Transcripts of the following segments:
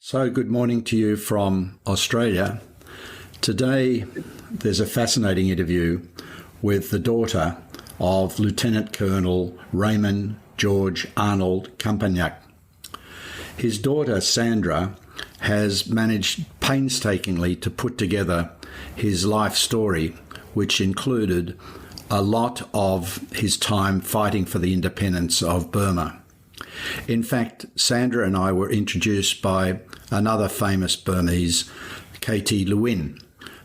So good morning to you from Australia. Today there's a fascinating interview with the daughter of Lieutenant Colonel Raymond George Arnold Campagnac. His daughter Sandra has managed painstakingly to put together his life story, which included a lot of his time fighting for the independence of Burma. In fact, Sandra and I were introduced by another famous Burmese, Lwin,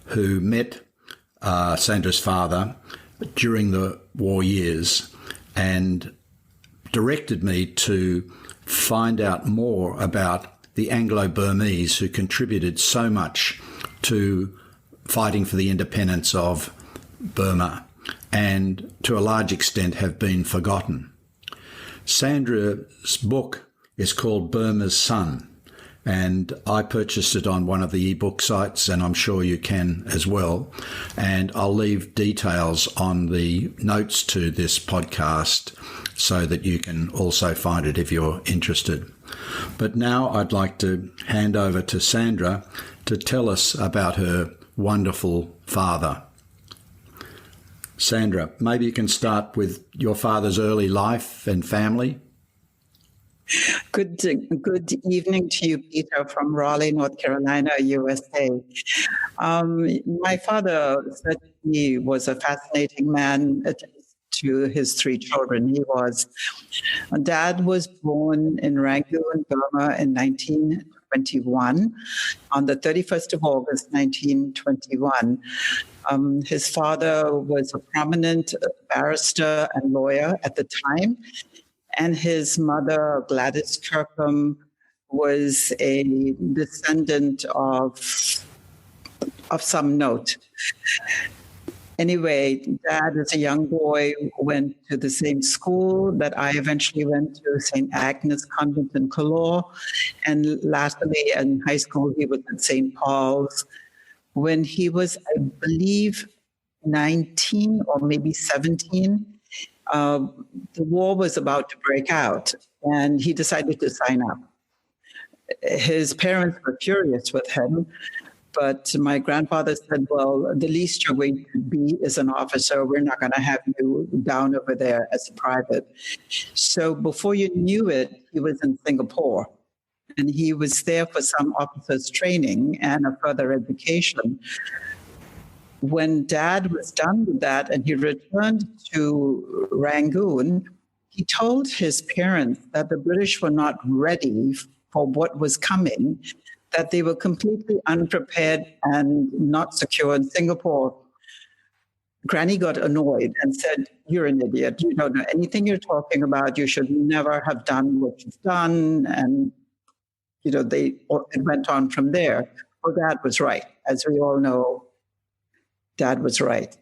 who met Sandra's father during the war years and directed me to find out more about the Anglo Burmese who contributed so much to fighting for the independence of Burma and to a large extent have been forgotten. Sandra's book is called Burma's Son, and I purchased it on one of the ebook sites, and I'm sure you can as well. And I'll leave details on the notes to this podcast so that you can also find it if you're interested. But now I'd like to hand over to Sandra to tell us about her wonderful father. Sandra, maybe you can start with your father's early life and family. Good evening to you, Peter, from Raleigh, North Carolina, USA. My father certainly was a fascinating man to his three children. Dad was born in Rangoon, Burma in 1921, on the 31st of August, 1921. His father was a prominent barrister and lawyer at the time, and his mother, Gladys Kirkham, was a descendant of some note. Anyway, Dad, as a young boy, went to the same school that I eventually went to, St. Agnes Convent in Kyaw, and lastly, in high school, he was at St. Paul's. When he was, I believe, 19 or maybe 17, the war was about to break out, and he decided to sign up. His parents were furious with him, but my grandfather said, well, the least you're going to be is an officer. We're not going to have you down over there as a private. So before you knew it, he was in Singapore. And he was there for some officers' training and a further education. When Dad was done with that and he returned to Rangoon, he told his parents that the British were not ready for what was coming, that they were completely unprepared and not secure in Singapore. Granny got annoyed and said, "You're an idiot. You don't know anything you're talking about. You should never have done what you've done." And it went on from there. Well, Dad was right. As we all know, Dad was right.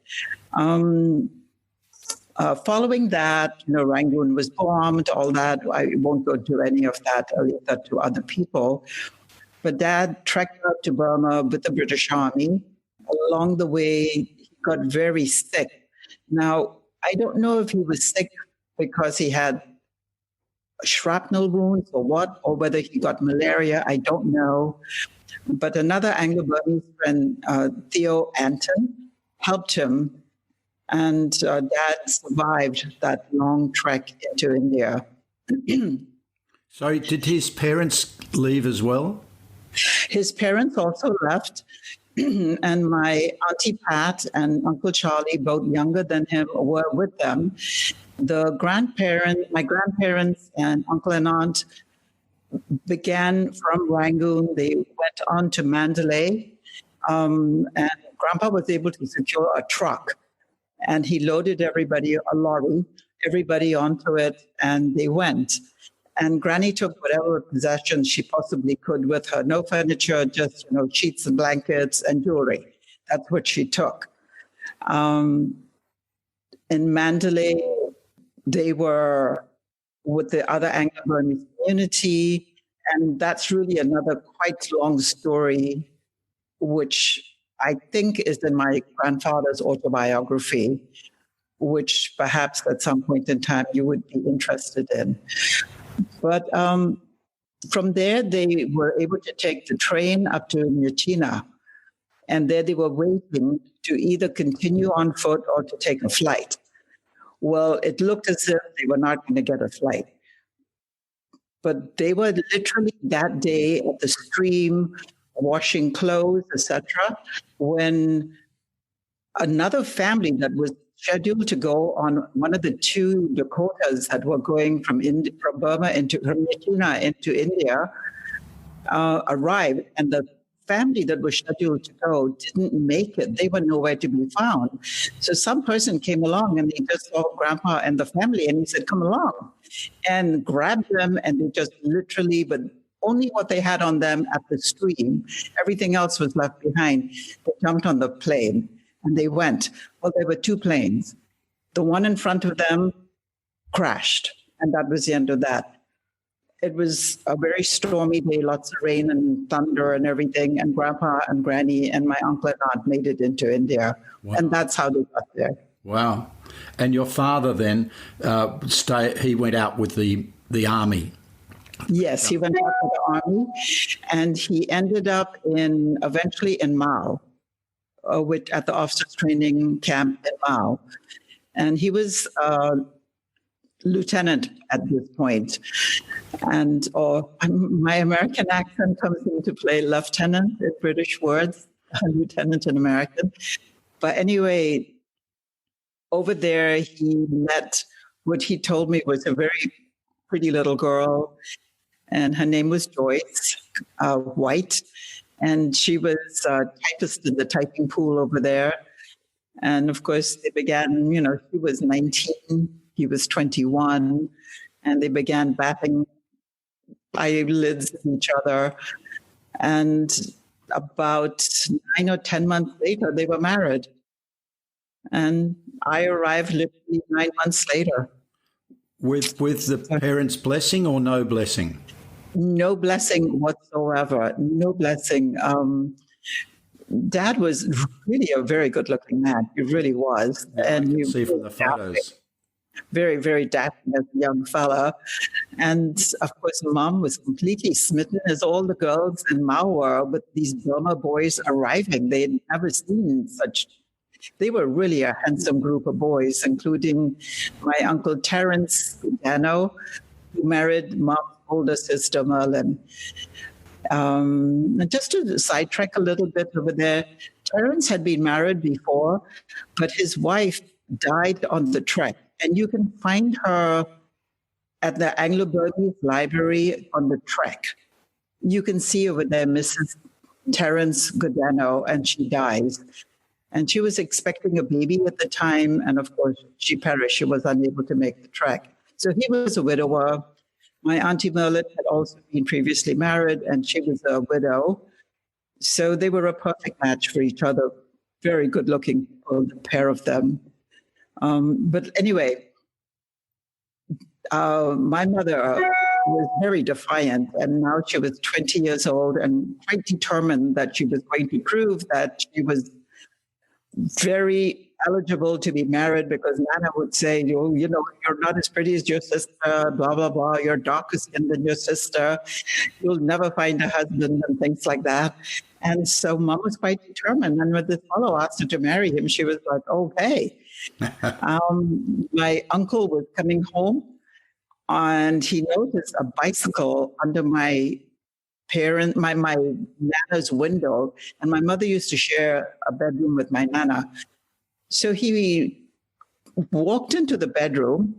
Following that, Rangoon was bombed, all that. I won't go into any of that. I'll leave that to other people. But Dad trekked out to Burma with the British Army. Along the way, he got very sick. Now, I don't know if he was sick because he had shrapnel wounds or what, or whether he got malaria, I don't know. But another Anglo Burmese friend, Theo Anton, helped him, and Dad survived that long trek into India. So did his parents leave as well? His parents also left, and my Auntie Pat and Uncle Charlie, both younger than him, were with them. My grandparents and uncle and aunt began from Rangoon. They went on to Mandalay, and Grandpa was able to secure a truck, and he loaded everybody onto it, and they went. And Granny took whatever possessions she possibly could with her. No furniture, just sheets and blankets and jewelry. That's what she took. In Mandalay, they were with the other Anglo Burmese community, and that's really another quite long story, which I think is in my grandfather's autobiography, which perhaps at some point in time you would be interested in. But From there, they were able to take the train up to Myitkyina. And there they were waiting to either continue on foot or to take a flight. Well, it looked as if they were not going to get a flight. But they were literally that day at the stream, washing clothes, etc., when another family that was scheduled to go on one of the two Dakotas that were going from Burma from Myitkyina into India arrived, and the family that was scheduled to go didn't make it. They were nowhere to be found. So some person came along and he just saw Grandpa and the family, and he said, "Come along," and grabbed them, and they just literally, but only what they had on them at the stream, everything else was left behind. They jumped on the plane and they went. Well, there were two planes. The one in front of them crashed, and that was the end of that. It was a very stormy day, lots of rain and thunder and everything. And Grandpa and Granny and my uncle and aunt made it into India. Wow. And that's how they got there. Wow. And your father then, he went out with the army. Yes, he went out with the army. And he ended up eventually in Mao, at the officers training camp in Mao. And he was lieutenant at this point. And my American accent comes into play, lieutenant in British words, lieutenant in American. But anyway, over there, he met what he told me was a very pretty little girl, and her name was Joyce, White, and she was typist in the typing pool over there. And of course, they began, she was 19, he was 21, and they began batting eyelids at each other. And about 9 or 10 months later, they were married. And I arrived literally 9 months later. With the parents' blessing or no blessing? No blessing whatsoever. No blessing. Dad was really a very good-looking man. He really was. Yeah, and you can see from the photos. Very, very dapper as a young fella. And of course, Mom was completely smitten, as all the girls in Mao were, with these Burma boys arriving. They had never seen such. They were really a handsome group of boys, including my uncle Terence Dano, who married Mom's older sister, Merlin. And just to sidetrack a little bit over there, Terence had been married before, but his wife died on the trek. And you can find her at the Anglo Burmese library on the trek. You can see over there Mrs. Terence Godano, and she dies. And she was expecting a baby at the time. And of course, she perished. She was unable to make the trek. So he was a widower. My Auntie Merlin had also been previously married, and she was a widow. So they were a perfect match for each other. Very good looking people, the pair of them. But anyway, my mother was very defiant, and now she was 20 years old and quite determined that she was going to prove that she was very eligible to be married, because Nana would say, you're not as pretty as your sister, blah, blah, blah. You're darker skinned than your sister. You'll never find a husband and things like that. And so Mom was quite determined. And when this fellow asked her to marry him, she was like, okay. My uncle was coming home, and he noticed a bicycle under my Nana's window. And my mother used to share a bedroom with my Nana. So he walked into the bedroom,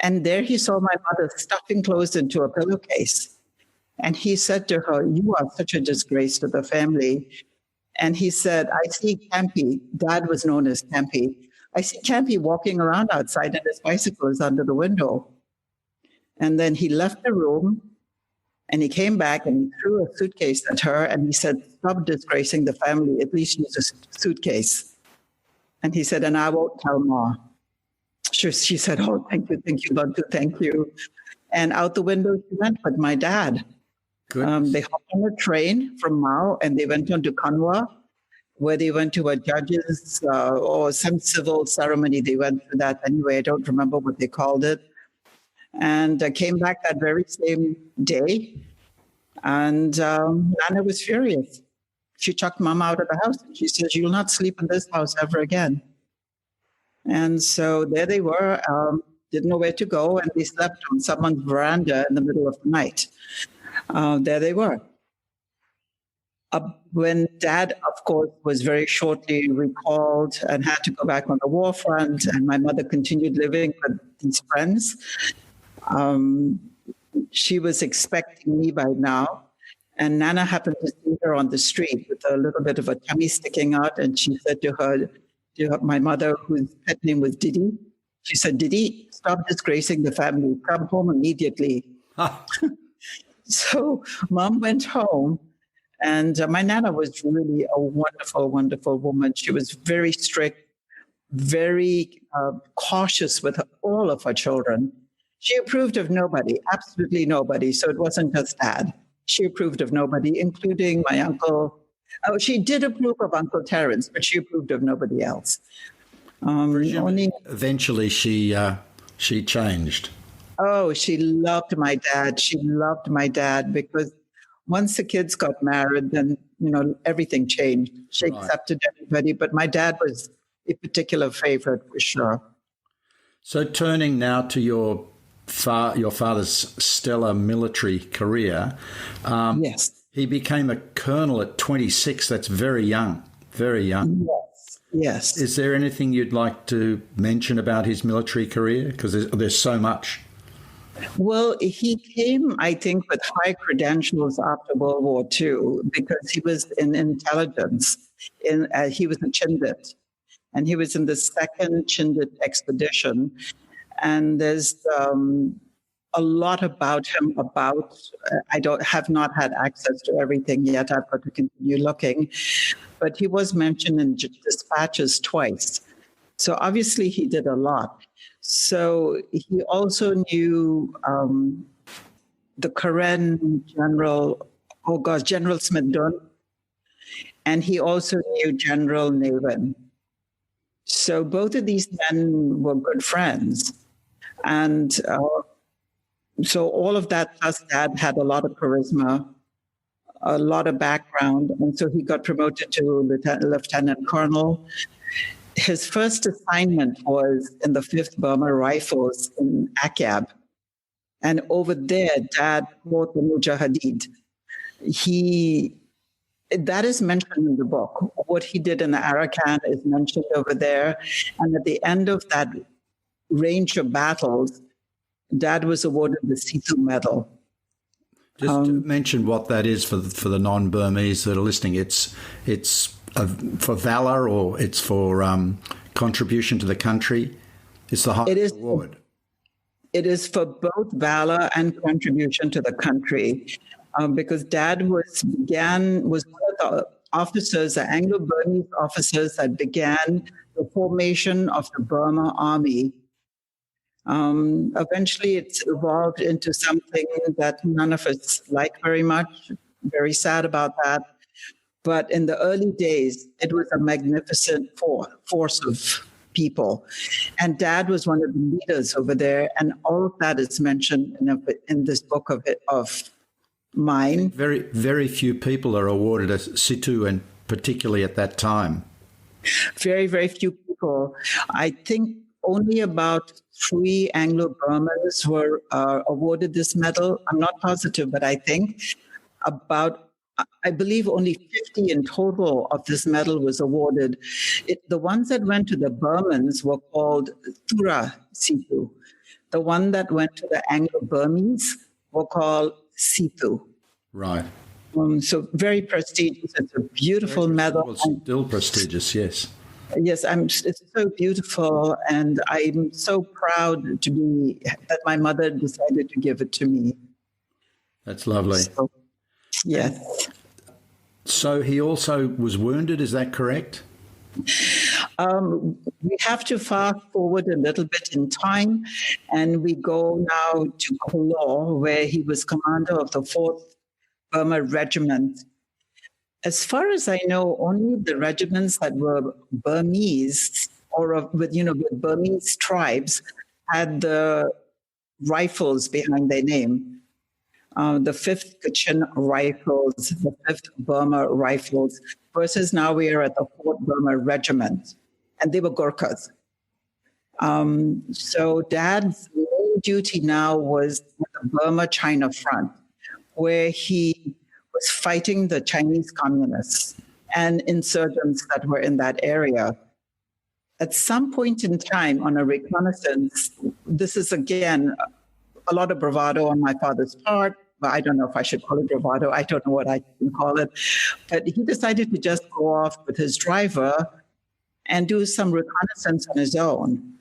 and there he saw my mother stuffing clothes into a pillowcase. And he said to her, "You are such a disgrace to the family." And he said, "I see Campy." Dad was known as Campy. "I see Campy walking around outside, and his bicycle is under the window." And then he left the room, and he came back and he threw a suitcase at her, and he said, "Stop disgracing the family. At least use a suitcase." And he said, "And I won't tell Ma." She said, "Oh, thank you, Bantu, thank you." And out the window she went with my dad. They hopped on a train from Mao, and they went on to Kanwa, where they went to a judge's or some civil ceremony. They went through that anyway. I don't remember what they called it. And came back that very same day. And Nana was furious. She chucked Mom out of the house. And she said, "You'll not sleep in this house ever again." And so there they were, didn't know where to go, and they slept on someone's veranda in the middle of the night. There they were. When Dad, of course, was very shortly recalled and had to go back on the war front, and my mother continued living with these friends, she was expecting me by now. And Nana happened to see her on the street with a little bit of a tummy sticking out. And she said to my mother, whose pet name was Didi, she said, "Didi, stop disgracing the family. Come home immediately." So Mom went home. And my Nana was really a wonderful, wonderful woman. She was very strict, very cautious with all of her children. She approved of nobody, absolutely nobody. So it wasn't just Dad. She approved of nobody, including my uncle. Oh, she did approve of Uncle Terence, but she approved of nobody else. Eventually, she changed. Oh, she loved my dad. She loved my dad because once the kids got married, then everything changed. She accepted everybody, but my dad was a particular favorite for sure. So, turning now to your father's stellar military career, yes, he became a colonel at 26. That's very young, very young. Yes. Is there anything you'd like to mention about his military career? Because there's so much. Well, he came, I think, with high credentials after World War II because he was in intelligence. He was a Chindit, and he was in the second Chindit expedition. And there's a lot about him. I have not had access to everything yet. I've got to continue looking, but he was mentioned in dispatches twice. So obviously, he did a lot. So he also knew the Karen General Smith-Dunn, and he also knew General Lwin. So both of these men were good friends. And so all of that, plus Dad had a lot of charisma, a lot of background, and so he got promoted to Lieutenant Colonel. His first assignment was in the 5th Burma Rifles in Akyab. And over there, Dad fought the Mujahideen. That is mentioned in the book. What he did in the Arakan is mentioned over there. And at the end of that range of battles, Dad was awarded the Sithu Medal. Just to mention what that is for the non-Burmese that are listening. It's for valor, or it's for contribution to the country. It's the highest award. It is for both valor and contribution to the country, because Dad was one of the officers, the Anglo Burmese officers that began the formation of the Burma Army. Eventually, it's evolved into something that none of us like very much. Very sad about that. But in the early days, it was a magnificent force of people. And Dad was one of the leaders over there. And all of that is mentioned in this book of mine. Very, very few people are awarded a Sithu, and particularly at that time. Very, very few people. I think only about 3 Anglo-Burmese were awarded this medal. I'm not positive, but I think I believe only 50 in total of this medal was awarded. The ones that went to the Burmans were called Thura Sithu. The one that went to the Anglo-Burmese were called Sithu. Right. So very prestigious. It's a beautiful medal. Well, still prestigious, yes. Yes, it's so beautiful, and I'm so proud that my mother decided to give it to me. That's lovely. Yes. So he also was wounded, is that correct? We have to fast forward a little bit in time, and we go now to Kyaw, where he was commander of the 4th Burma Regiment. As far as I know, only the regiments that were Burmese or with Burmese tribes had the rifles behind their name. the 5th Kachin Rifles, the 5th Burma Rifles, versus now we are at the 4th Burma Regiment, and they were Gurkhas. So Dad's main duty now was the Burma-China front, where he was fighting the Chinese communists and insurgents that were in that area. At some point in time on a reconnaissance, this is again a lot of bravado on my father's part. Well, I don't know if I should call it bravado. I don't know what I can call it. But he decided to just go off with his driver and do some reconnaissance on his own.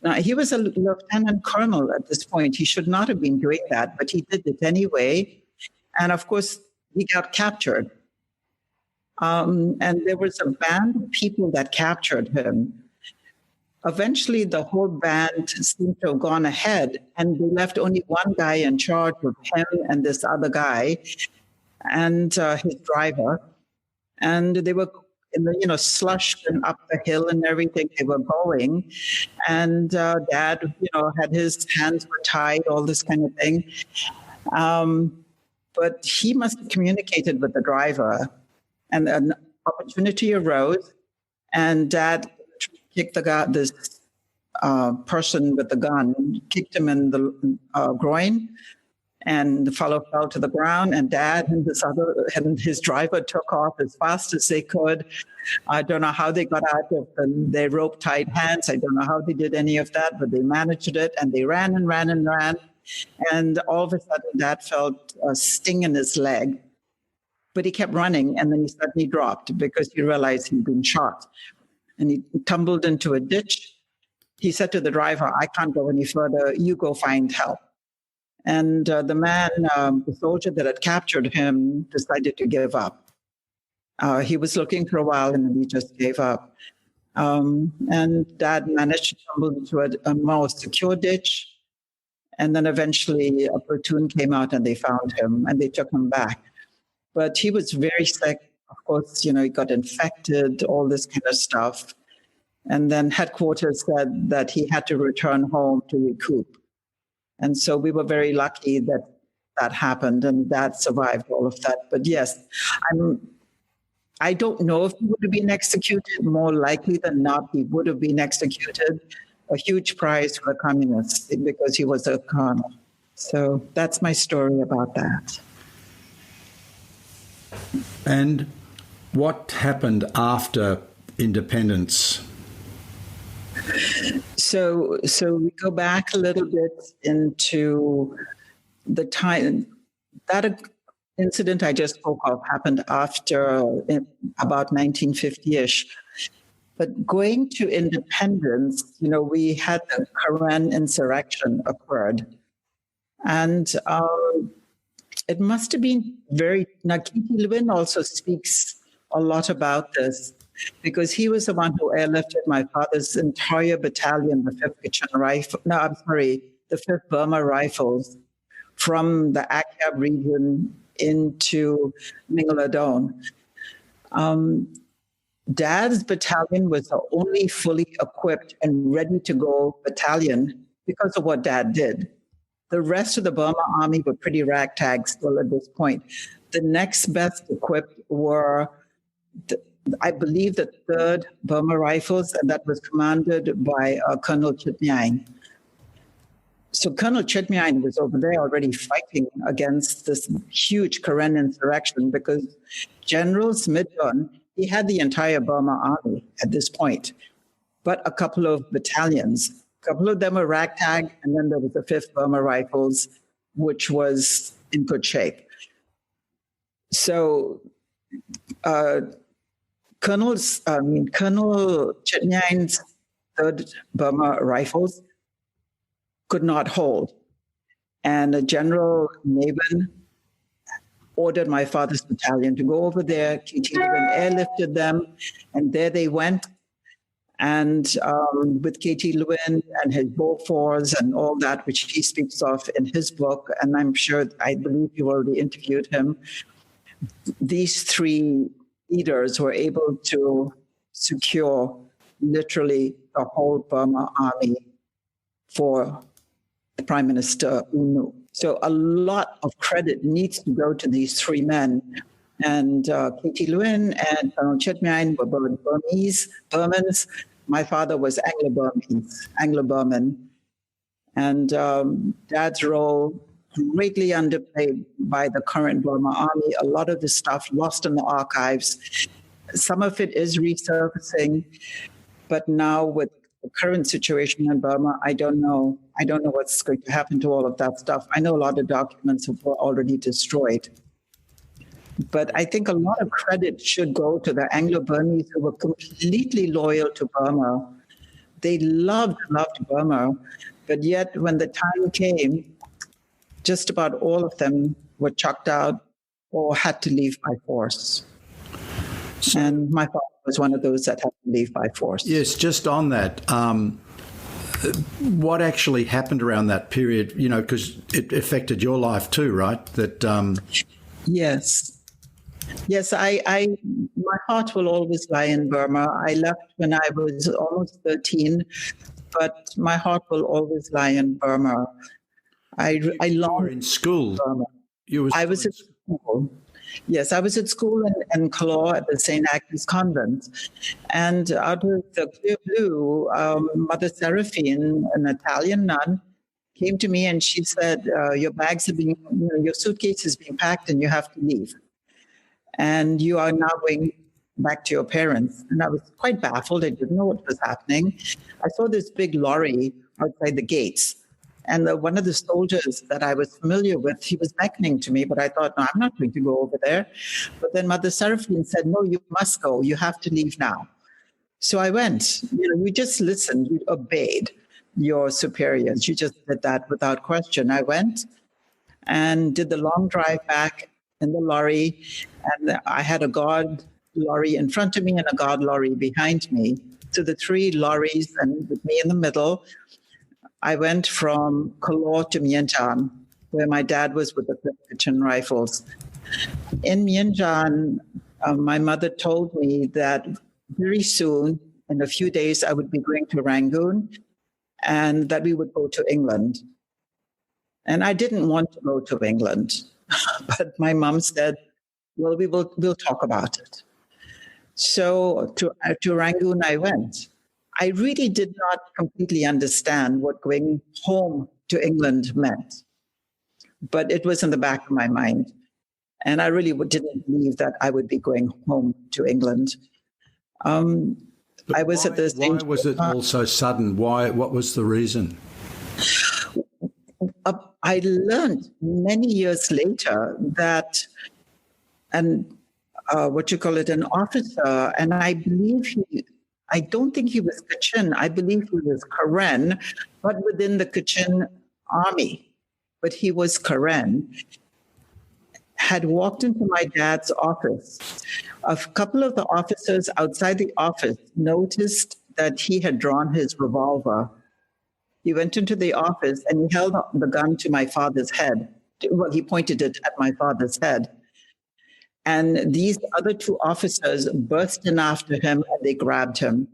Now, he was a lieutenant colonel at this point. He should not have been doing that, but he did it anyway. And of course, he got captured. And there was a band of people that captured him. Eventually, the whole band seemed to have gone ahead, and they left only one guy in charge of him and this other guy and his driver. And they were in the, slush and up the hill and everything. They were going. And Dad, had his hands were tied, all this kind of thing. But he must have communicated with the driver, and an opportunity arose, and Dad kicked the guy, this person with the gun, kicked him in the groin, and the fellow fell to the ground. And Dad and his driver took off as fast as they could. I don't know how they got out of their rope-tied hands. I don't know how they did any of that, but they managed it, and they ran and ran and ran. And all of a sudden, Dad felt a sting in his leg, but he kept running, and then he suddenly dropped because he realized he'd been shot. And he tumbled into a ditch. He said to the driver, "I can't go any further. You go find help." And the man, the soldier that had captured him, decided to give up. He was looking for a while, and then he just gave up. And Dad managed to tumble into a more secure ditch. And then eventually a platoon came out, and they found him, and they took him back. But he was very sick. Of course, he got infected, all this kind of stuff. And then headquarters said that he had to return home to recoup. And so we were very lucky that that happened, and Dad survived all of that. But yes, I don't know if he would have been executed. More likely than not, he would have been executed. A huge prize for the communists because he was a colonel. So that's my story about that. And what happened after independence? So we go back a little bit into the time that incident I just spoke of happened after about 1950-ish. But going to independence, we had the Karen insurrection occurred. And it must have been now Lwin also speaks a lot about this, because he was the one who airlifted my father's entire battalion, the 5th Kachin Rifle, the 5th Burma Rifles, from the Akyab region into Mingladon. Dad's battalion was the only fully equipped and ready to go battalion because of what Dad did. The rest of the Burma army were pretty ragtag still at this point. The next best equipped were, I believe, the 3rd Burma Rifles, and that was commanded by Colonel Chitnyang. So Colonel Chitnyang was over there already fighting against this huge Karen insurrection because General Smithon, he had the entire Burma army at this point, but a couple of battalions. A couple of them were ragtag, and then there was the 5th Burma Rifles, which was in good shape. So Colonel Chitnyang's 3rd Burma Rifles could not hold. And General Navin ordered my father's battalion to go over there. KT Lwin airlifted them, and there they went. And with KT Lwin and his Beauforts and all that, which he speaks of in his book, and I believe you already interviewed him, these 3 leaders were able to secure literally the whole Burma army for Prime Minister UNU. So a lot of credit needs to go to these three men. And K.T. Lwin and Colonel Chitmine were both Burmans. My father was Anglo Burman. And Dad's role greatly underplayed by the current Burma Army. A lot of the stuff lost in the archives. Some of it is resurfacing, but now with the current situation in Burma, I don't know what's going to happen to all of that stuff. I know a lot of documents were already destroyed. But I think a lot of credit should go to the Anglo Burmese who were completely loyal to Burma. They loved Burma, but yet when the time came, just about all of them were chucked out or had to leave by force. And my father was one of those that had to leave by force. Yes, just on that, what actually happened around that period, because it affected your life too, right? Yes. Yes, my heart will always lie in Burma. I left when I was almost 13, but my heart will always lie in Burma. You were in school. Burma. I was at school. Yes, I was at school in Kyaw at the St. Agnes Convent. And out of the clear blue, Mother Seraphine, an Italian nun, came to me and she said, your suitcase is being packed and you have to leave. And you are now going back to your parents. And I was quite baffled. I didn't know what was happening. I saw this big lorry outside the gates. And one of the soldiers that I was familiar with, he was beckoning to me, but I thought, no, I'm not going to go over there. But then Mother Seraphine said, no, you must go. You have to leave now. So I went. You just listened. You obeyed your superiors. You just did that without question. I went and did the long drive back in the lorry. And I had a guard lorry in front of me and a guard lorry behind me. So the three lorries and with me in the middle, I went from Kyaw to Mienjan, where my dad was with the 5th Kitchen Rifles. In Mienjan, my mother told me that very soon, in a few days, I would be going to Rangoon and that we would go to England. And I didn't want to go to England, but my mom said, well, we'll talk about it. So to Rangoon I went. I really did not completely understand what going home to England meant, but it was in the back of my mind. And I really didn't believe that I would be going home to England. I was at the same Why was it all so sudden? What was the reason? I learned many years later that, an officer, and I don't think he was Kachin. I believe he was Karen, but within the Kachin army. But he was Karen, had walked into my dad's office. A couple of the officers outside the office noticed that he had drawn his revolver. He went into the office and he held the gun to my father's head. Well, he pointed it at my father's head. And these other two officers burst in after him and they grabbed him.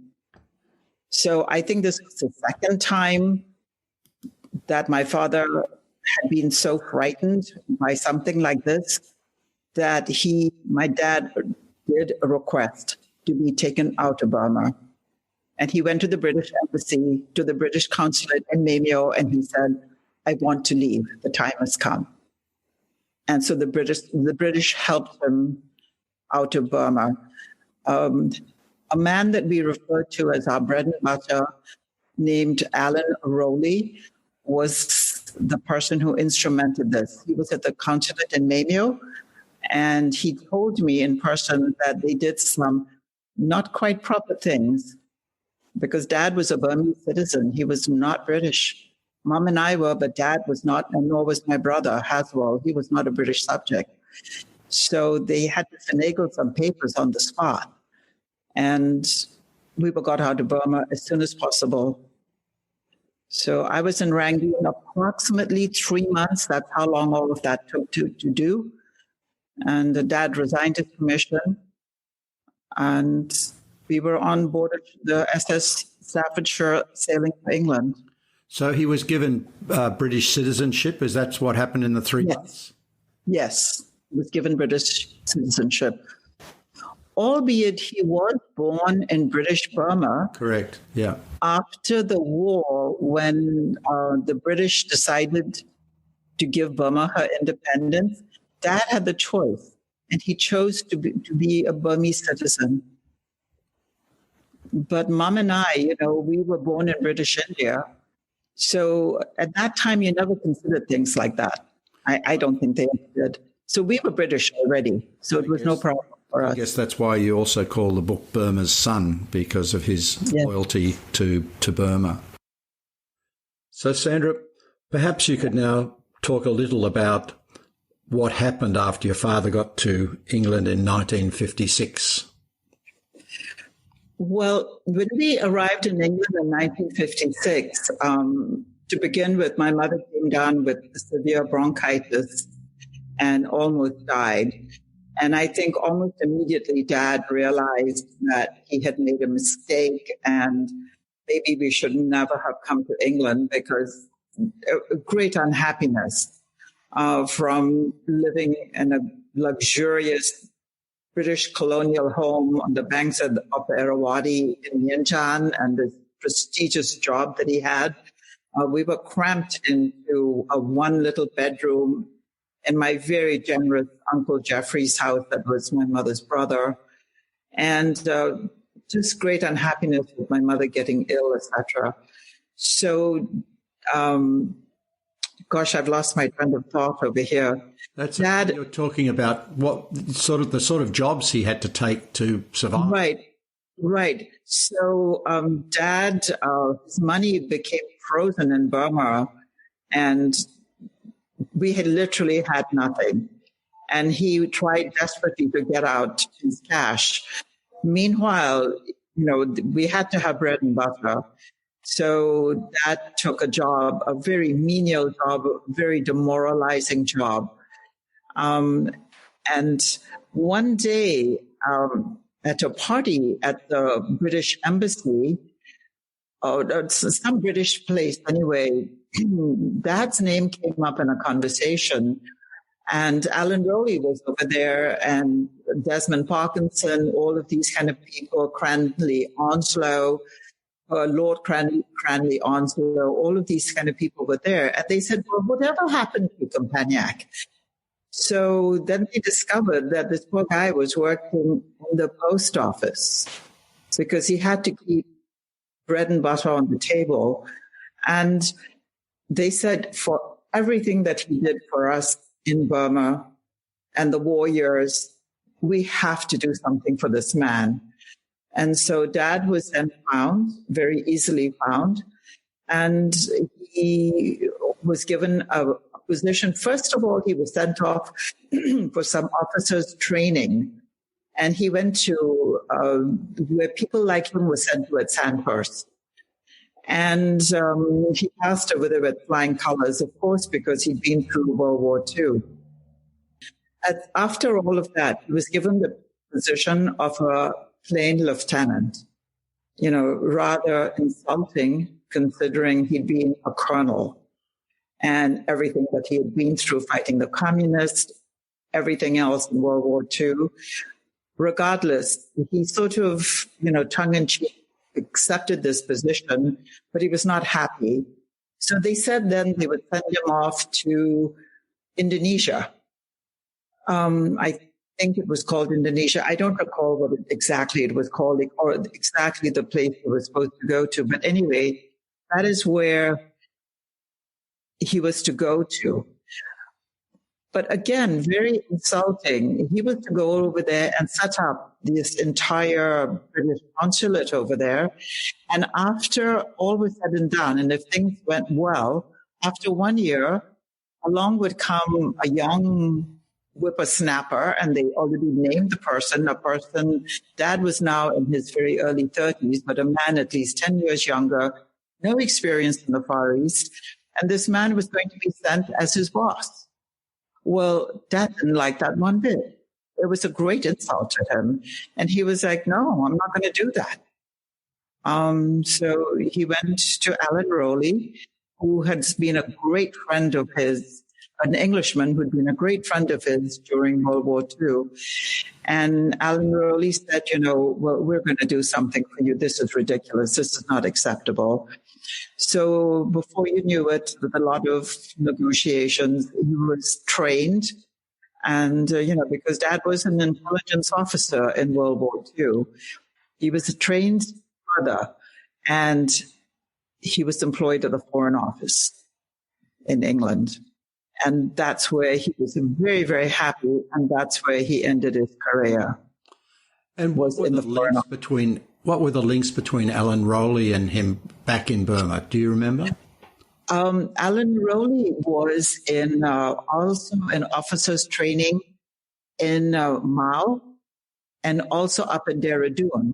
So I think this was the second time that my father had been so frightened by something like this that my dad did a request to be taken out of Burma. And he went to the British embassy, to the British consulate in Mamio, and he said, I want to leave. The time has come. And so the British helped him out of Burma. A man that we refer to as our bread and butter, named Alan Rowley, was the person who instrumented this. He was at the consulate in Mamio, and he told me in person that they did some not quite proper things because Dad was a Burmese citizen. He was not British. Mom and I were, but Dad was not, and nor was my brother, Haswell. He was not a British subject. So they had to finagle some papers on the spot. And we were got out of Burma as soon as possible. So I was in Rangoon approximately 3 months. That's how long all of that took to do. And Dad resigned his commission. And we were on board the SS Staffordshire sailing for England. So he was given British citizenship. Is that what happened in the 3 months? Yes, he was given British citizenship. Albeit he was born in British Burma. Correct, yeah. After the war, when the British decided to give Burma her independence, Dad had the choice, and he chose to be a Burmese citizen. But Mom and I, we were born in British India. So at that time, you never considered things like that. I don't think they did. So we were British already, so it was no problem. I guess that's why you also call the book Burma's Son, because of his loyalty to Burma. So, Sandra, perhaps you could now talk a little about what happened after your father got to England in 1956. Well, when we arrived in England in 1956, to begin with, my mother came down with severe bronchitis and almost died. And I think almost immediately Dad realized that he had made a mistake and maybe we should never have come to England, because a great unhappiness from living in a luxurious British colonial home on the banks of the Irrawaddy in Yanjan, and the prestigious job that he had. We were cramped into a one little bedroom in my very generous Uncle Jeffrey's house that was my mother's brother. And just great unhappiness with my mother getting ill, etc. So, gosh, I've lost my train of thought over here. That's Dad, you're talking about what the sort of jobs he had to take to survive. Right. So Dad, his money became frozen in Burma, and we had literally had nothing. And he tried desperately to get out his cash. Meanwhile, we had to have bread and butter. So Dad took a job, a very menial job, a very demoralizing job. And one day at a party at the British Embassy, some British place anyway, Dad's name came up in a conversation, and Alan Rowley was over there, and Desmond Parkinson, all of these kind of people, Cranley Onslow, Lord Cranley Onslow, all of these kind of people were there. And they said, well, whatever happened to Campagnac? So then they discovered that this poor guy was working in the post office because he had to keep bread and butter on the table. And they said, for everything that he did for us in Burma and the war years, we have to do something for this man. And so Dad was then found, very easily found, and he was given a position. First of all, he was sent off for some officers' training, and he went to where people like him were sent to at Sandhurst. And he passed over there with flying colors, of course, because he'd been through World War II. After all of that, he was given the position of a plain lieutenant, rather insulting considering he'd been a colonel and everything that he had been through fighting the communists, everything else in World War II. Regardless, he sort of, tongue-in-cheek accepted this position, but he was not happy. So they said then they would send him off to Indonesia. I think it was called Indonesia. I don't recall what exactly it was called or exactly the place he was supposed to go to. But anyway, that is where he was to go to. But again, very insulting. He was to go over there and set up this entire British consulate over there. And after all was said and done, and if things went well, after 1 year, along would come a young whippersnapper, and they already named the person, Dad was now in his very early 30s, but a man at least 10 years younger, no experience in the Far East. And this man was going to be sent as his boss. Well, Dad didn't like that one bit. It was a great insult to him. And he was like, no, I'm not going to do that. So he went to Alan Rowley who had been a great friend of his, an Englishman who'd been a great friend of his during World War II. And Alan Rowley said, well, we're going to do something for you. This is ridiculous. This is not acceptable. So before you knew it, with a lot of negotiations, he was trained. And, because Dad was an intelligence officer in World War II, he was a trained brother, and he was employed at the Foreign Office in England. And that's where he was very, very happy, and that's where he ended his career. And what were the links between Alan Rowley and him back in Burma? Do you remember? Alan Rowley was also in officers training in Mao and also up in Dehradun.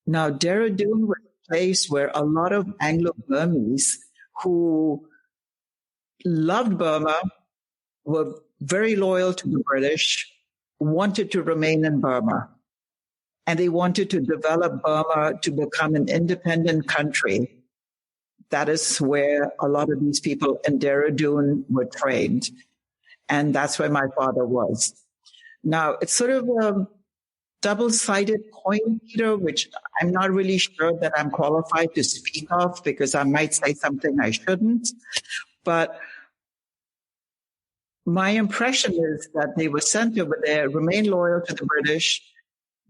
Now, Dehradun was a place where a lot of Anglo Burmese who loved Burma, were very loyal to the British, wanted to remain in Burma. And they wanted to develop Burma to become an independent country. That is where a lot of these people in Dehradun were trained. And that's where my father was. Now, it's sort of a double-sided coin, Peter, which I'm not really sure that I'm qualified to speak of because I might say something I shouldn't. But my impression is that they were sent over there, remain loyal to the British,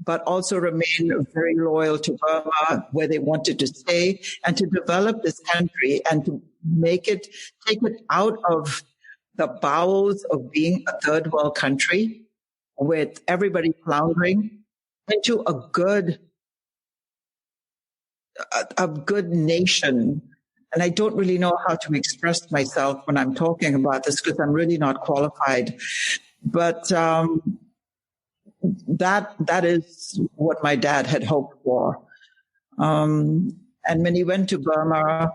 but also remain very loyal to Burma, where they wanted to stay, and to develop this country and to take it out of the bowels of being a third world country with everybody floundering into a good nation. And I don't really know how to express myself when I'm talking about this because I'm really not qualified. But that is what my dad had hoped for. And when he went to Burma,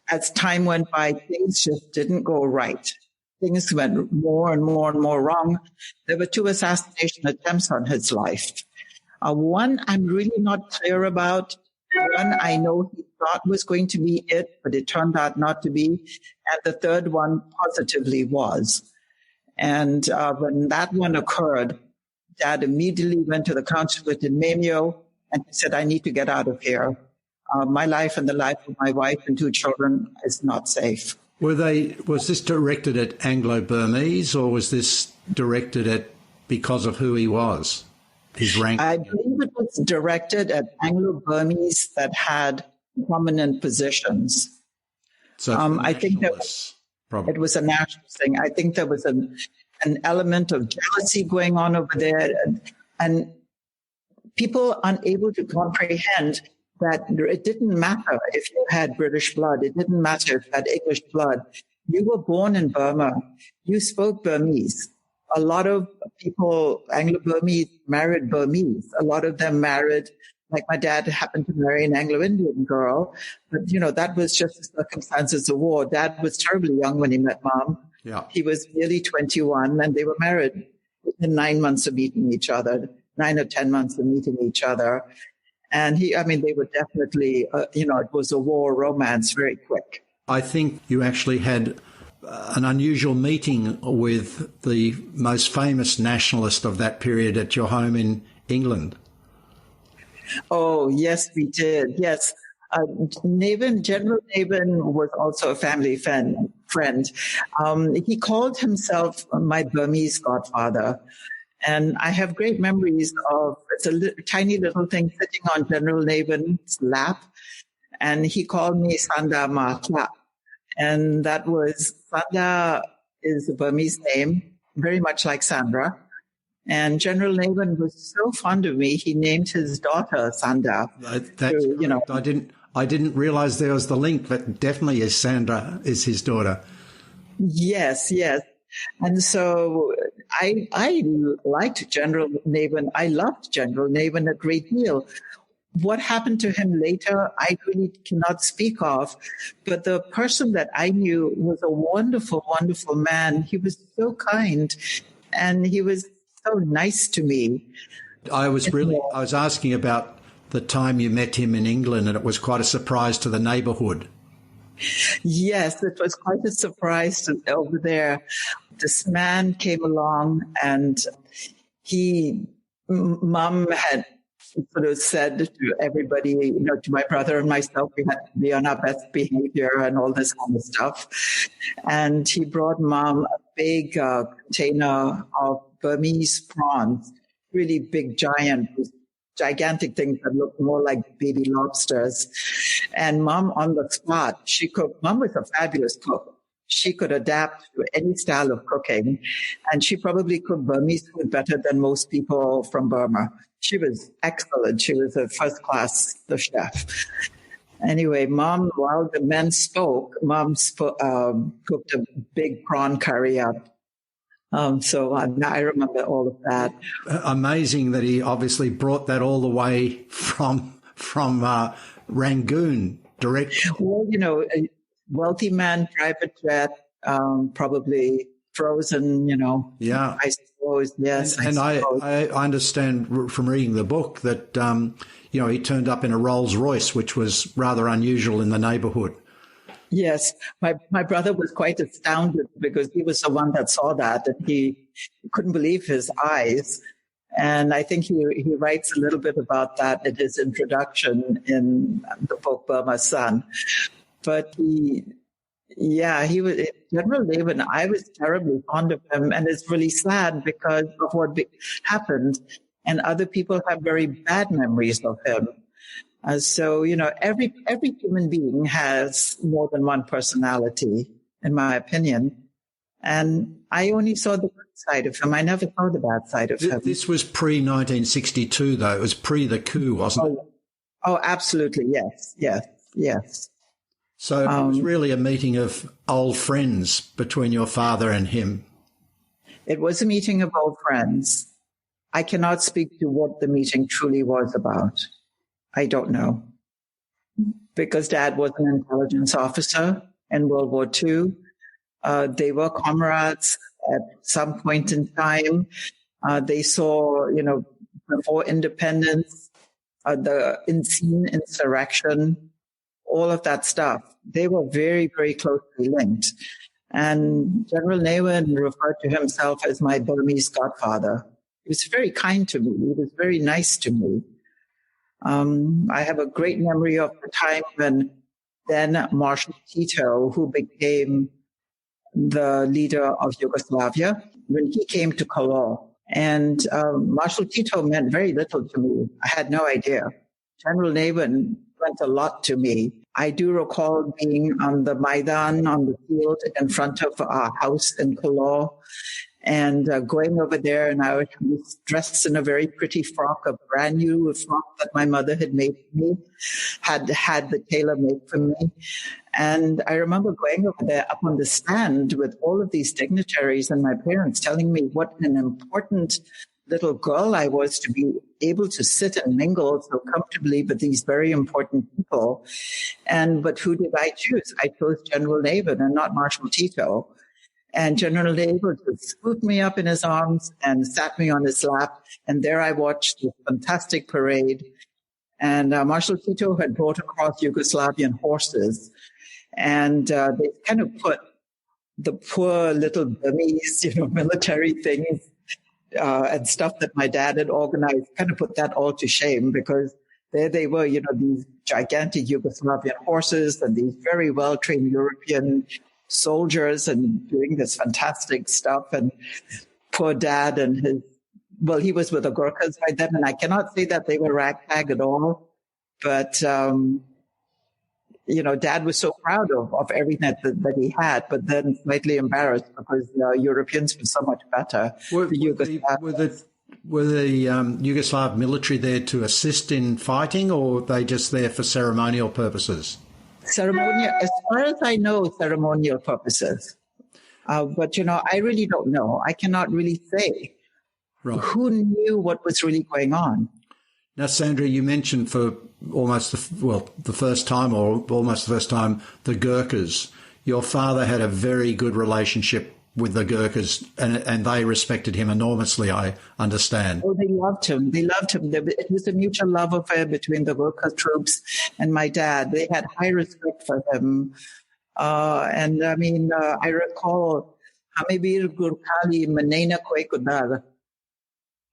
as time went by, things just didn't go right. Things went more and more and more wrong. There were 2 assassination attempts on his life. One I'm really not clear about. One I know he thought was going to be it, but it turned out not to be. And the third one positively was. And when that one occurred, Dad immediately went to the consulate in Memio and he said, I need to get out of here. My life and the life of my wife and 2 children is not safe. Was this directed at Anglo Burmese, or was this directed at because of who he was, his rank? I believe it was directed at Anglo Burmese that had prominent positions. So I think that it was a national thing. I think there was an element of jealousy going on over there, and people unable to comprehend that it didn't matter if you had British blood. It didn't matter if you had English blood. You were born in Burma. You spoke Burmese. A lot of people, Anglo-Burmese, married Burmese. A lot of them married, like my dad happened to marry an Anglo-Indian girl. But, that was just the circumstances of war. Dad was terribly young when he met Mom. Yeah. He was nearly 21, and they were married within 9 months of meeting each other, 9 or 10 months of meeting each other. And they were definitely, it was a war romance very quick. I think you actually had an unusual meeting with the most famous nationalist of that period at your home in England. Oh, yes, we did. Yes. General Navin was also a family friend. He called himself my Burmese godfather. And I have great memories of, it's a tiny little thing sitting on General Navin's lap. And he called me Sandra Campagnac. And that was, Sandra is a Burmese name, very much like Sandra. And General Navin was so fond of me, he named his daughter Sandra. I didn't realize there was the link, but definitely is Sandra is his daughter. Yes. And so I liked General Navin. I loved General Navin a great deal. What happened to him later, I really cannot speak of. But the person that I knew was a wonderful, wonderful man. He was so kind, and he was so nice to me. I was asking about the time you met him in England, and it was quite a surprise to the neighbourhood. Yes, it was quite a surprise over there. This man came along and Mom had sort of said to everybody, to my brother and myself, we had to be on our best behavior and all this kind of stuff. And he brought Mom a big container of Burmese prawns, really big, gigantic things that looked more like baby lobsters. And Mom on the spot, she cooked. Mom was a fabulous cook. She could adapt to any style of cooking. And she probably cooked Burmese food better than most people from Burma. She was excellent. She was a first-class chef. Anyway, Mom, while the men spoke, Mom cooked a big prawn curry up. So I remember all of that. Amazing that he obviously brought that all the way from Rangoon direct. Well, a wealthy man, private jet, probably frozen, Yeah. I suppose, yes. And I understand from reading the book that, he turned up in a Rolls Royce, which was rather unusual in the neighborhood. Yes, my brother was quite astounded because he was the one that saw that, and he couldn't believe his eyes. And I think he writes a little bit about that in his introduction in the book Burma Son. But he was General Lwin. I was terribly fond of him, and it's really sad because of what happened. And other people have very bad memories of him. So, every human being has more than one personality, in my opinion. And I only saw the good side of him. I never saw the bad side of him. This was pre-1962, though. It was pre the coup, wasn't it? Oh, absolutely. Yes. So it was really a meeting of old friends between your father and him. It was a meeting of old friends. I cannot speak to what the meeting truly was about. I don't know. Because Dad was an intelligence officer in World War II. They were comrades at some point in time. They saw, before independence, the insane insurrection, all of that stuff. They were very, very closely linked. And General Lwin referred to himself as my Burmese godfather. He was very kind to me. He was very nice to me. I have a great memory of the time when then Marshal Tito, who became the leader of Yugoslavia, when he came to Kyaw. And Marshal Tito meant very little to me. I had no idea. General Lwin meant a lot to me. I do recall being on the Maidan, on the field in front of our house in Kyaw, and going over there, and I was dressed in a very pretty frock, a brand new frock that my mother had made for me, had the tailor make for me. And I remember going over there up on the stand with all of these dignitaries and my parents telling me what an important little girl I was to be able to sit and mingle so comfortably with these very important people. But who did I choose? I chose General Lwin and not Marshal Tito. And General Lwin just scooped me up in his arms and sat me on his lap. And there I watched this fantastic parade. And Marshal Tito had brought across Yugoslavian horses. And they kind of put the poor little Burmese, military things and stuff that my dad had organized, kind of put that all to shame because there they were, these gigantic Yugoslavian horses and these very well-trained European soldiers and doing this fantastic stuff. And poor Dad and he was with the Gurkhas by then, and I cannot say that they were ragtag at all, but Dad was so proud of everything that he had, but then slightly embarrassed because the Europeans were so much better. Were the Yugoslav military there to assist in fighting, or were they just there for ceremonial purposes? Ceremonial, as far as I know, ceremonial purposes. But, I really don't know. I cannot really say. Right. Who knew what was really going on? Now, Sandra, you mentioned for almost the first time, the Gurkhas. Your father had a very good relationship with the Gurkhas, and they respected him enormously, I understand. Oh, they loved him. It was a mutual love affair between the Gurkha troops and my dad. They had high respect for him. And I mean, I recall, Hamibir Gurkhali Manena Koi Kudar.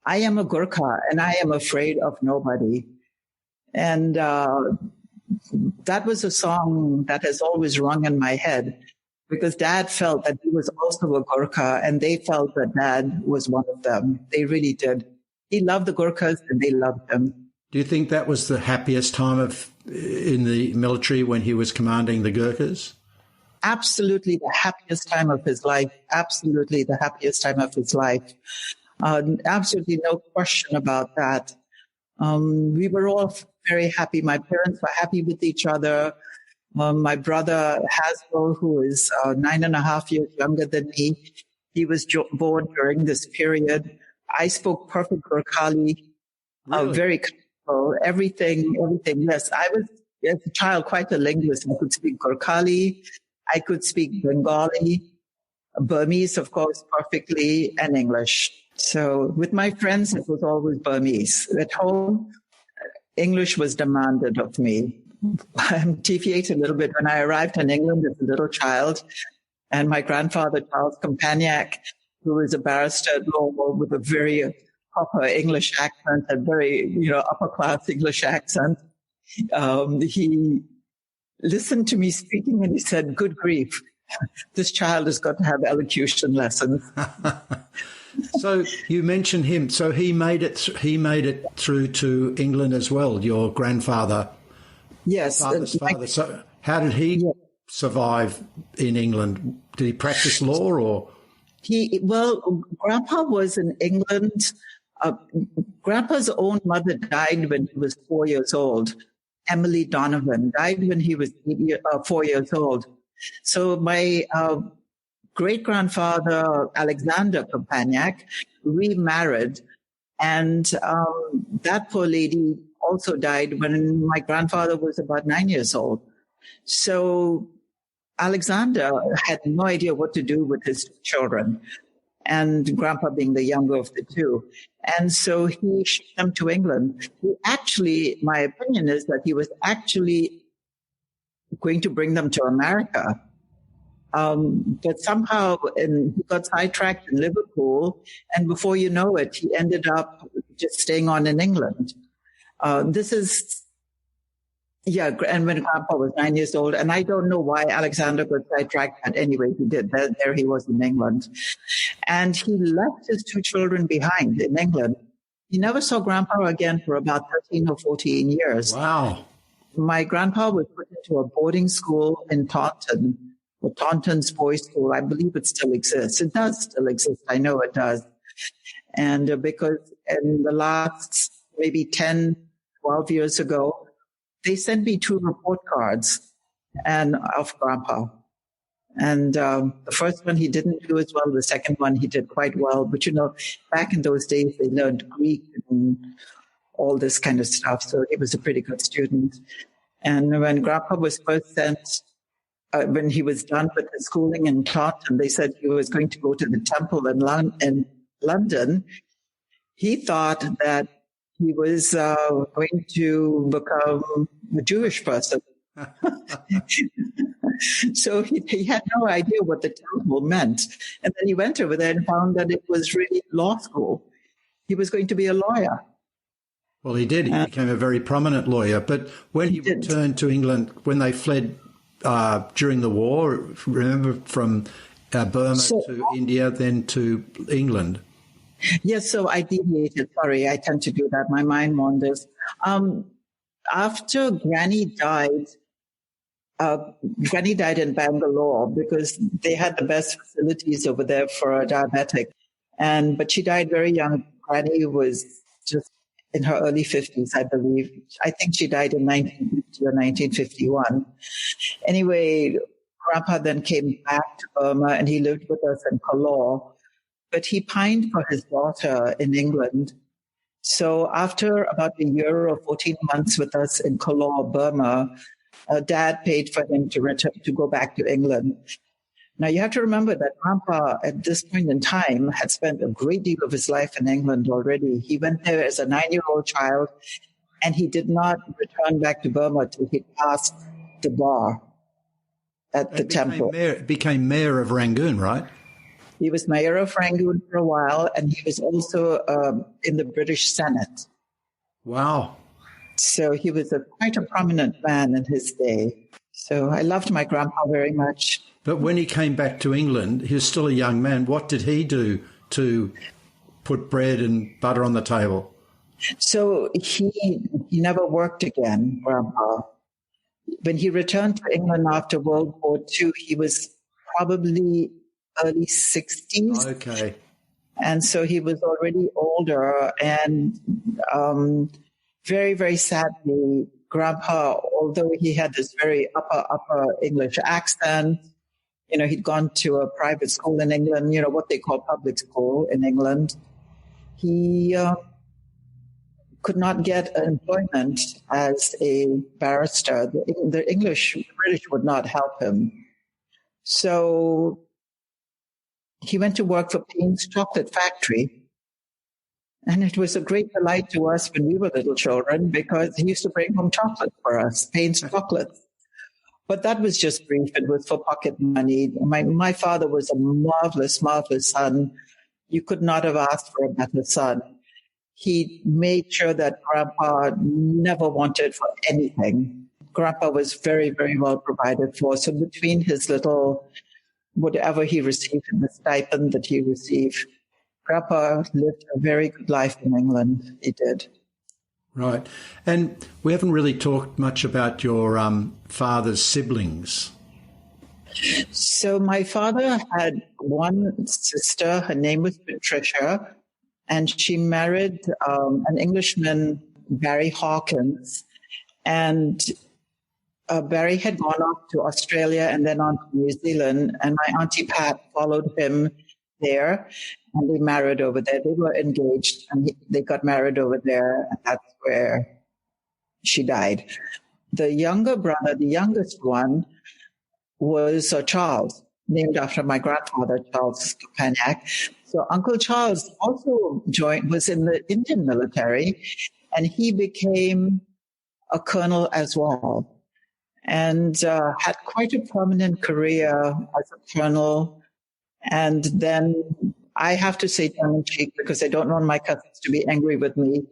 I am a Gurkha and I am afraid of nobody. And that was a song that has always rung in my head because Dad felt that he was also a Gurkha and they felt that Dad was one of them. They really did. He loved the Gurkhas and they loved him. Do you think that was the happiest time in the military when he was commanding the Gurkhas? Absolutely the happiest time of his life. Absolutely the happiest time of his life. Absolutely no question about that. We were all very happy. My parents were happy with each other. My brother Haswell, who is 9.5 years younger than me, he was born during this period. I spoke perfect Gurkhali, Really? very comfortable, everything. Yes, I was, as a child, quite a linguist. I could speak Gurkhali, I could speak Bengali, Burmese, of course, perfectly, and English. So with my friends, it was always Burmese. At home, English was demanded of me. I'm deviating a little bit. When I arrived in England as a little child, and my grandfather, Charles Campagnac, who was a barrister at law with a very proper English accent, a very, upper class English accent, he listened to me speaking and he said, "Good grief, this child has got to have elocution lessons." So you mentioned him. So he made it through to England as well. Your grandfather, yes, father's father. So how did he survive in England? Did he practice law or? Grandpa was in England. Grandpa's own mother died when he was 4 years old. Emily Donovan died when he was 4 years old. So my great-grandfather, Alexander Campagnac, remarried. And that poor lady also died when my grandfather was about 9 years old. So Alexander had no idea what to do with his children, and Grandpa being the younger of the two. And so he shipped them to England. My opinion is that he was actually going to bring them to America. But somehow he got sidetracked in Liverpool, and before you know it, he ended up just staying on in England. And when Grandpa was 9 years old, and I don't know why Alexander got sidetracked, but anyway, he did. There he was in England. And he left his two children behind in England. He never saw Grandpa again for about 13 or 14 years. Wow. My grandpa was put into a boarding school in Taunton, the Taunton's Boys School. I believe it still exists. It does still exist. I know it does. And because in the last maybe 10, 12 years ago, they sent me 2 report cards of Grandpa. And the first one he didn't do as well. The second one he did quite well. But, back in those days, they learned Greek and all this kind of stuff. So he was a pretty good student. And when Grandpa was first sent, when he was done with his schooling in Taunton, they said he was going to go to the temple in London. He thought that he was going to become a Jewish person. So he had no idea what the temple meant. And then he went over there and found that it was really law school. He was going to be a lawyer. Well, he did. He became a very prominent lawyer. But when he returned to England, when they fled during the war, remember, from Burma to India, then to England. Yes, so I deviated. Sorry, I tend to do that. My mind wanders. After Granny died in Bangalore because they had the best facilities over there for a diabetic. But she died very young. Granny was just in her early 50s, I believe. I think she died in 1950 or 1951. Anyway, Grandpa then came back to Burma and he lived with us in Kyaw. But he pined for his daughter in England. So after about a year or 14 months with us in Kyaw, Burma, Dad paid for him to return, to go back to England. Now, you have to remember that Grandpa, at this point in time, had spent a great deal of his life in England already. He went there as a 9-year-old child, and he did not return back to Burma till he passed the bar. at the temple. Became mayor of Rangoon, right? He was mayor of Rangoon for a while, and he was also in the British Senate. Wow. So he was quite a prominent man in his day. So I loved my grandpa very much. But when he came back to England, he was still a young man. What did he do to put bread and butter on the table? So he never worked again, Grandpa. When he returned to England after World War II, he was probably early 60s. Okay. And so he was already older. And very, very sadly, Grandpa, although he had this very upper English accent, he'd gone to a private school in England, what they call public school in England. He could not get employment as a barrister. The British would not help him. So he went to work for Payne's chocolate factory. And it was a great delight to us when we were little children because he used to bring home chocolate for us, Payne's chocolates. But that was just brief. It was for pocket money. My father was a marvelous, marvelous son. You could not have asked for a better son. He made sure that Grandpa never wanted for anything. Grandpa was very, very well provided for. So between his whatever he received and the stipend that he received, Grandpa lived a very good life in England. He did. Right. And we haven't really talked much about your father's siblings. So my father had one sister. Her name was Patricia. And she married an Englishman, Barry Hawkins. And Barry had gone off to Australia and then on to New Zealand. And my Auntie Pat followed him there. And they married over there. They were engaged and they got married over there. And that's where she died. The younger brother, the youngest one, was Charles, named after my grandfather, Charles Campagnac. So Uncle Charles also was in the Indian military, and he became a colonel as well, and had quite a prominent career as a colonel. And then I have to say tongue in cheek, because I don't want my cousins to be angry with me,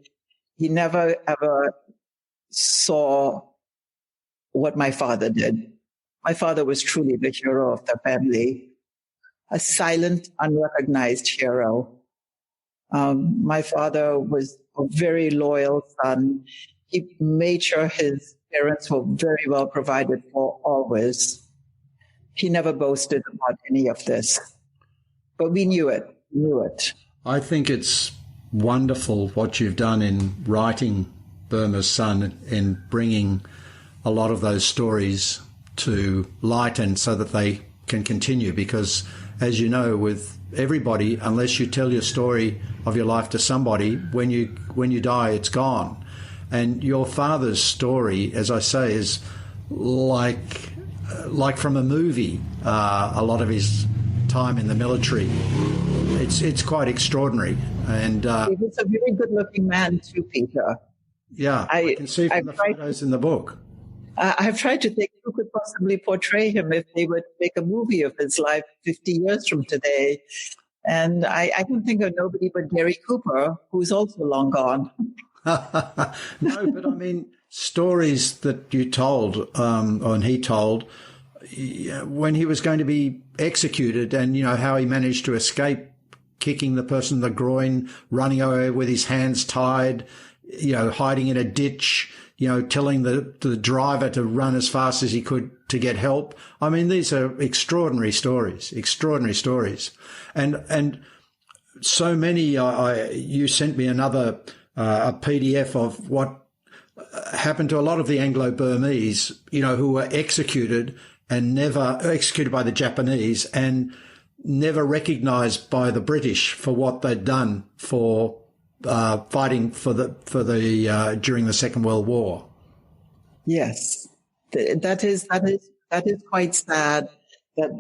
he never ever saw what my father did. My father was truly the hero of the family. A silent, unrecognized hero. My father was a very loyal son. He made sure his parents were very well provided for always. He never boasted about any of this. But we knew it. I think it's wonderful what you've done in writing Burma's Son and bringing a lot of those stories to light, and so that they can continue, because as you know, with everybody, unless you tell your story of your life to somebody, when you die, it's gone. And your father's story, as I say, is like from a movie. A lot of his time in the military, it's quite extraordinary. And he was a very good-looking man too, Peter. Yeah, I can see from the photos in the book. I've tried to think who could possibly portray him if they would make a movie of his life 50 years from today. And I can think of nobody but Gary Cooper, who's also long gone. No, but I mean, stories that you told, and he told, when he was going to be executed, and, how he managed to escape kicking the person in the groin, running away with his hands tied, hiding in a ditch, telling the driver to run as fast as he could to get help. I mean, these are extraordinary stories. And so many, you sent me another, a PDF of what happened to a lot of the Anglo Burmese, who were executed by the Japanese and never recognized by the British for what they'd done for fighting for the during the Second World War. Yes, that is quite sad. That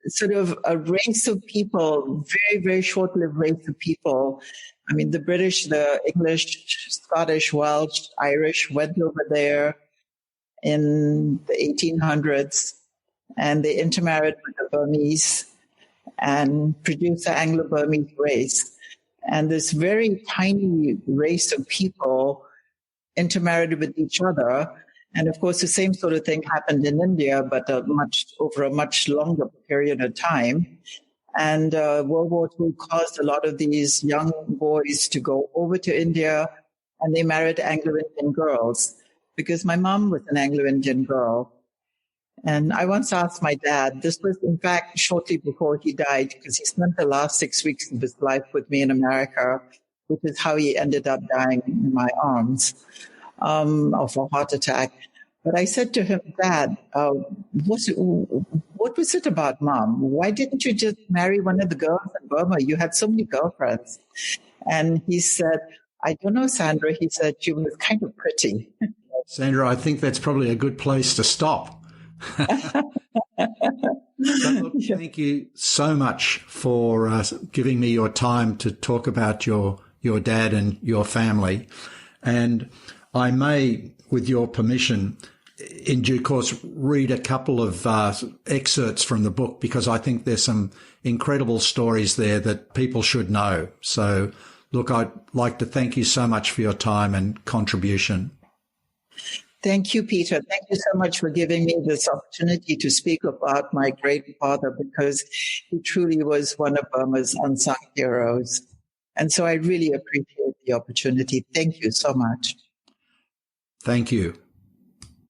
sort of a race of people, very, very short-lived race of people. I mean, the British, the English, Scottish, Welsh, Irish went over there, in the 1800s, and they intermarried with the Burmese and produced the Anglo Burmese race. And this very tiny race of people intermarried with each other. And of course, the same sort of thing happened in India, but over a much longer period of time. And World War II caused a lot of these young boys to go over to India, and they married Anglo-Indian girls, because my mom was an Anglo-Indian girl. And I once asked my dad, this was in fact shortly before he died, because he spent the last 6 weeks of his life with me in America, which is how he ended up dying in my arms of a heart attack. But I said to him, Dad, what was it about Mom? Why didn't you just marry one of the girls in Burma? You had so many girlfriends. And he said, I don't know, Sandra. He said, she was kind of pretty. Sandra, I think that's probably a good place to stop. Look, thank you so much for giving me your time to talk about your dad and your family. And I may, with your permission, in due course, read a couple of excerpts from the book, because I think there's some incredible stories there that people should know. So, look, I'd like to thank you so much for your time and contribution. Thank you, Peter. Thank you so much for giving me this opportunity to speak about my great father, because he truly was one of Burma's unsung heroes. And so I really appreciate the opportunity. Thank you so much. Thank you.